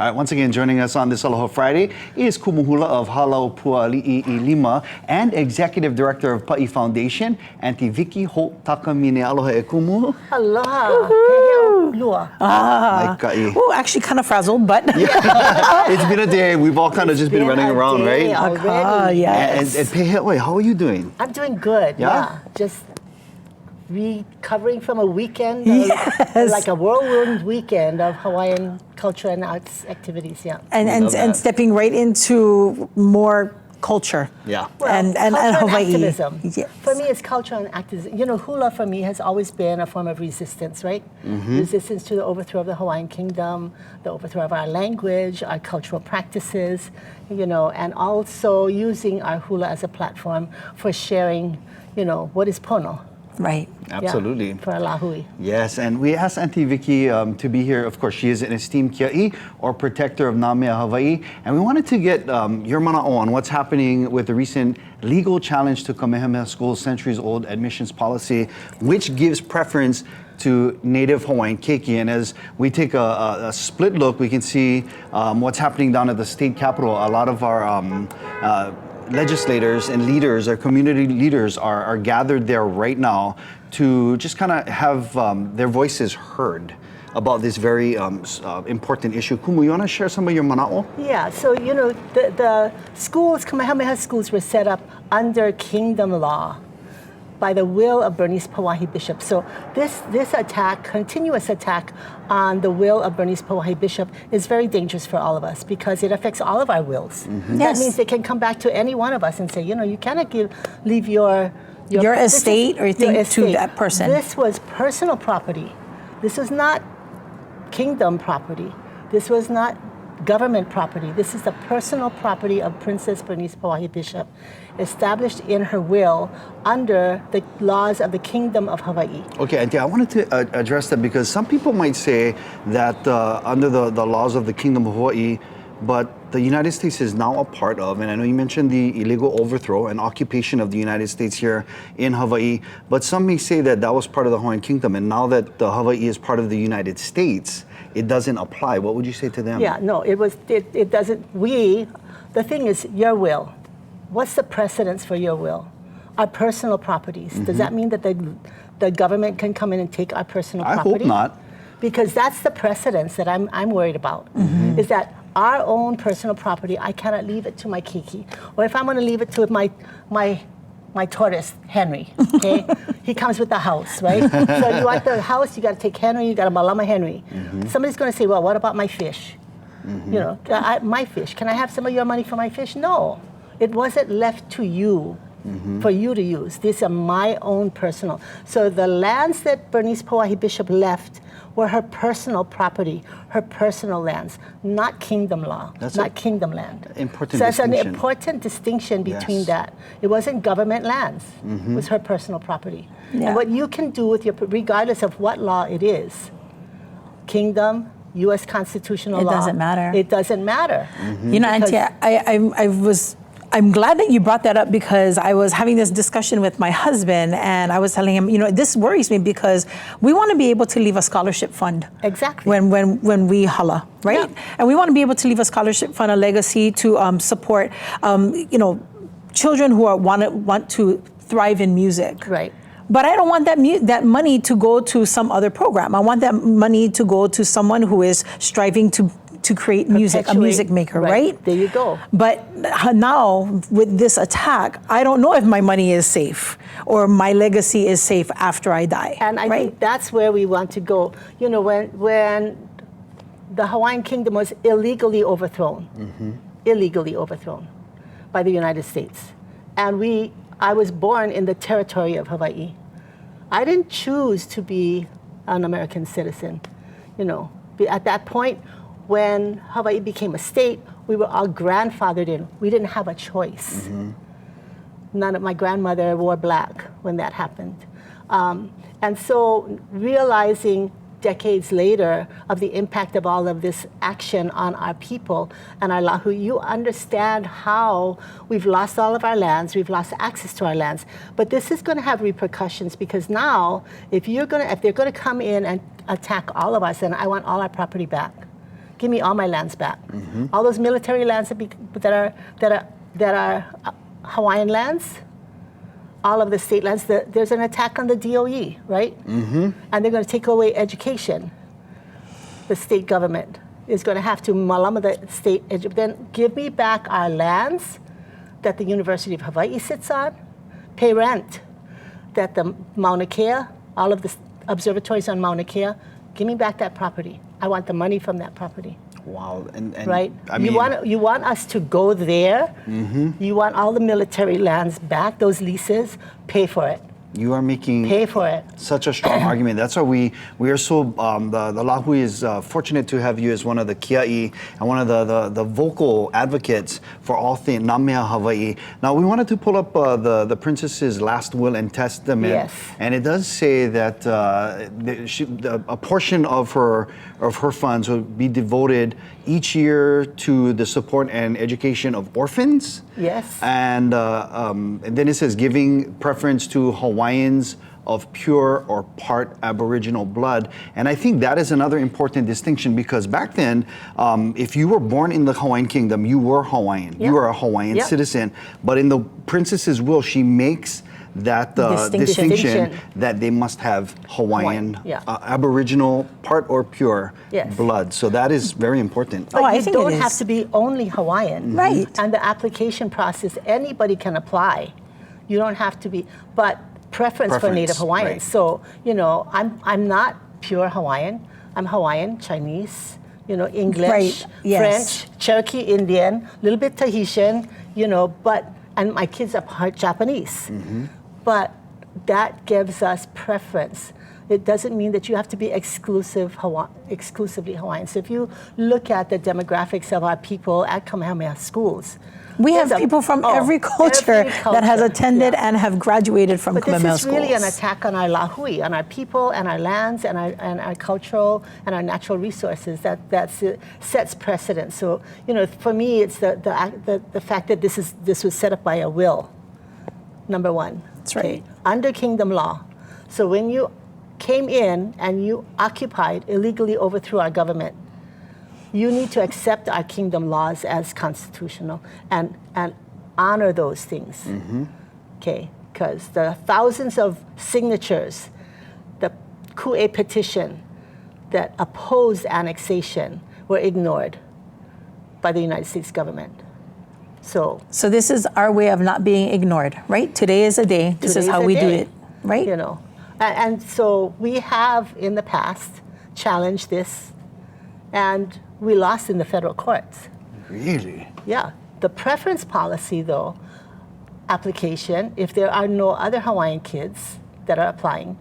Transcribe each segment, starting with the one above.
All right, once again, joining us on this Aloha Friday is Kumu of Halau Puali'i Lima and Executive Director of Pa'i Foundation, Auntie Vicky Holt Takamine. Aloha e Kumu. Aloha. Lua. Oh, actually kind of frazzled, but It's been a day. We've all kind of just been running around, right? Yes. And Pehe, how are you doing? I'm doing good. Yeah? Just recovering from a weekend, Yes. like a whirlwind weekend of Hawaiian culture and arts activities. Yeah. And stepping right into more culture. Yeah. Well, and culture Hawaii. and activism. Yes. For me, it's culture and activism. You know, hula for me has always been a form of resistance, right? Resistance to the overthrow of the Hawaiian kingdom, the overthrow of our language, our cultural practices, you know, and also using our hula as a platform for sharing, you know, what is pono. Right. Absolutely. Yeah, for Lahui. Yes, and we asked Auntie Vicky to be here. Of course, she is an esteemed kia'i, or protector of Namea Hawaii. And we wanted to get your mana'o on what's happening with the recent legal challenge to Kamehameha Schools' centuries-old admissions policy, which gives preference to native Hawaiian keiki. And as we take a split look, we can see what's happening down at the state capitol. A lot of our legislators and leaders, our community leaders are gathered there right now to just kind of have their voices heard about this very important issue. Kumu, you want to share some of your mana'o? Yeah, so you know, the schools, Kamehameha schools were set up under kingdom law by the will of Bernice Pauahi Bishop. So this attack, continuous attack on the will of Bernice Pauahi Bishop is very dangerous for all of us because it affects all of our wills. That means they can come back to any one of us and say, you know, you cannot leave your estate or thing to that person. This was personal property. This was not kingdom property. This was not government property. This is the personal property of Princess Bernice Pauahi Bishop, established in her will under the laws of the Kingdom of Hawaii. Okay, Auntie, I wanted to address that because some people might say that under the laws of the Kingdom of Hawaii, but the United States is now a part of, and I know you mentioned the illegal overthrow and occupation of the United States here in Hawaii, but some may say that that was part of the Hawaiian Kingdom, and now that the Hawaii is part of the United States, it doesn't apply. What would you say to them? Yeah, no, it doesn't. The thing is, your will. What's the precedence for your will? Our personal properties. Does that mean that the government can come in and take our personal property? I hope not. Because that's the precedence that I'm worried about, is that our own personal property, I cannot leave it to my keiki. Or if I'm going to leave it to my tortoise, Henry, okay? He comes with the house, right? So you want the house, you got to take Henry, you got to malama Henry. Somebody's going to say, well, what about my fish? You know, my fish, can I have some of your money for my fish? No, it wasn't left to you for you to use. These are my own personal. So the lands that Bernice Pauahi Bishop left were her personal property, her personal lands, not kingdom law, not kingdom land. Important so that's distinction. an important distinction between that. It wasn't government lands, it was her personal property. And what you can do with your, regardless of what law it is, kingdom, U.S. constitutional law. It doesn't matter. It doesn't matter. You know, Auntie, I'm glad that you brought that up because I was having this discussion with my husband and I was telling him, you know, this worries me because we want to be able to leave a scholarship fund. Exactly. When we hala, right? Yeah. And we want to be able to leave a scholarship fund, a legacy to support, you know, children who want to thrive in music. Right. But I don't want that money to go to some other program. I want that money to go to someone who is striving to create music, a music maker, right? There you go. But now with this attack, I don't know if my money is safe or my legacy is safe after I die. And I think that's where we want to go. You know, when the Hawaiian Kingdom was illegally overthrown by the United States. And I was born in the territory of Hawaii. I didn't choose to be an American citizen. You know, at that point, when Hawaii became a state, we were all grandfathered in. We didn't have a choice. None of my grandmother wore black when that happened. And so realizing decades later of the impact of all of this action on our people and our lahu, you understand how we've lost all of our lands, we've lost access to our lands. But this is going to have repercussions because now, if they're going to come in and attack all of us, then I want all our property back. Give me all my lands back. All those military lands that are Hawaiian lands, all of the state lands. There's an attack on the DOE, right? And they're going to take away education. The state government is going to have to malama the state. Then give me back our lands that the University of Hawaii sits on. Pay rent that the Mauna Kea, all of the observatories on Mauna Kea, give me back that property. I want the money from that property. Wow, and right? I mean, you want us to go there. You want all the military lands back, those leases. Pay for it. You are making Pay for it. such a strong argument. That's why we are so, the Lahui is fortunate to have you as one of the kia'i and one of the vocal advocates for all things Namea Hawaii. Now, we wanted to pull up the princess's last will and testament. Yes. And it does say that a portion of her funds will be devoted each year to the support and education of orphans. Yes. And then it says giving preference to Hawaiians of pure or part Aboriginal blood. And I think that is another important distinction because back then, if you were born in the Hawaiian Kingdom, you were Hawaiian. Yep. You were a Hawaiian Yep. citizen. But in the princess's will, she makes that distinction that they must have Hawaiian, Yeah. Aboriginal, part or pure Yes. blood. So that is very important. Oh, I you think don't it have is. to be only Hawaiian. Right. And the application process, anybody can apply. You don't have to be, but preference for Native Hawaiians. Right. So, I'm not pure Hawaiian. I'm Hawaiian, Chinese, English, Right, yes. French, Cherokee Indian, a little bit Tahitian, and my kids are part Japanese. But that gives us preference. It doesn't mean that you have to be exclusively Hawaiian. So if you look at the demographics of our people at Kamehameha Schools, We have there's people from every culture that has attended and have graduated from but Kamehameha this is really an Schools. attack on our lahui, on our people and our lands and our cultural and our natural resources that sets precedent. So, for me, it's the fact that this was set up by a will, number one. That's right. Under kingdom law. So when you came in and you occupied, illegally overthrew our government, you need to accept our kingdom laws as constitutional and honor those things. Okay, because the thousands of signatures, the Ku'e petition that opposed annexation were ignored by the United States government. So this is our way of not being ignored, right? Today is a day. This is how we do it, right? And so we have in the past challenged this, and we lost in the federal courts. Really? Yeah. The preference policy, though, application, if there are no other Hawaiian kids that are applying,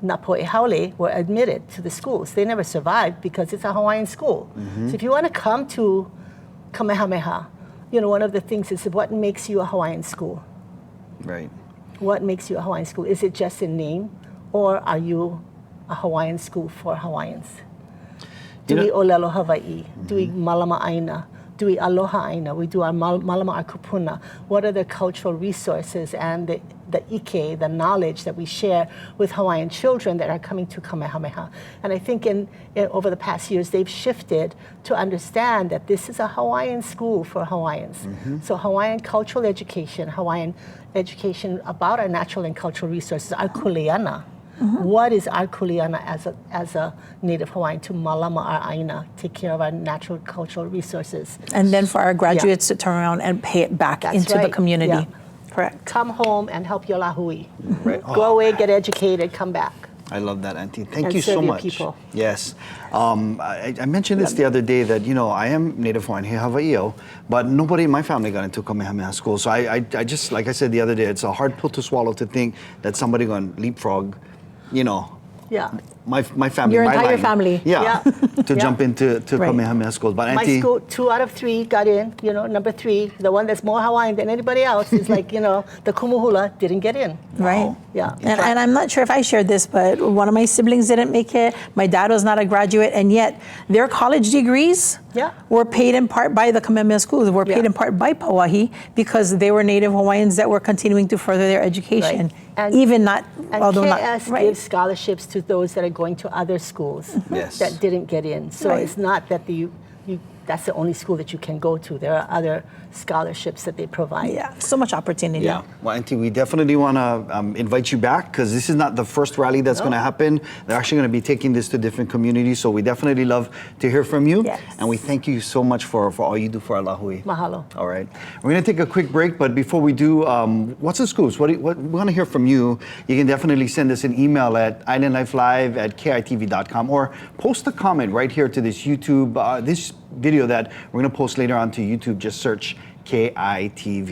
na po'e haole were admitted to the schools. They never survived because it's a Hawaiian school. So if you want to come to Kamehameha, one of the things is what makes you a Hawaiian school? Right. What makes you a Hawaiian school? Is it just in name, or are you a Hawaiian school for Hawaiians? Do we olelo Hawaii? Do we malama aina? Do we aloha aina? We do our malama our kupuna. What are the cultural resources and the ike, the knowledge that we share with Hawaiian children that are coming to Kamehameha? And I think over the past years, they've shifted to understand that this is a Hawaiian school for Hawaiians. So Hawaiian cultural education, Hawaiian education about our natural and cultural resources, our kuleana. What is our kuleana as a Native Hawaiian to malama our aina, take care of our natural cultural resources? And then for our graduates to turn around and pay it back into the community. Yeah. Correct. Come home and help your lahui. Right. Go away, get educated, come back. I love that, Auntie. Thank And you so serve your much. people. Yes. I mentioned this the other day that, I am Native Hawaiian, he Hawaii'o, but nobody in my family got into Kamehameha School. So I just, like I said the other day, it's a hard pill to swallow to think that somebody going to leapfrog, Yeah. my family, Your my entire line. family. Yeah. To jump into Right. Kamehameha Schools. But My Auntie, school, 2 out of 3 got in. Number 3, the one that's more Hawaiian than anybody else, is like, the Kumuhula didn't get in. Right. Yeah. And I'm not sure if I shared this, but one of my siblings didn't make it. My dad was not a graduate, and yet their college degrees were paid in part by the Kamehameha Schools, were paid in part by Pauahi because they were Native Hawaiians that were continuing to further their education. Right. And- even not, And although KS not, right. gives scholarships to those that are going to other schools Yes. that didn't get in. So Right. it's not that that's the only school that you can go to. There are other scholarships that they provide. Yeah, so much opportunity. Yeah, well, Auntie, we definitely want to invite you back because this is not the first rally that's going to happen. They're actually going to be taking this to different communities, so we definitely love to hear from you. Yes. And we thank you so much for all you do for our Lahui. Mahalo. All right. We're going to take a quick break, but before we do, what's the scoops? What we want to hear from you. You can definitely send us an email at islandlifelive@kitv.com or post a comment right here to this YouTube, this video that we're going to post later on to YouTube. Just search KITV.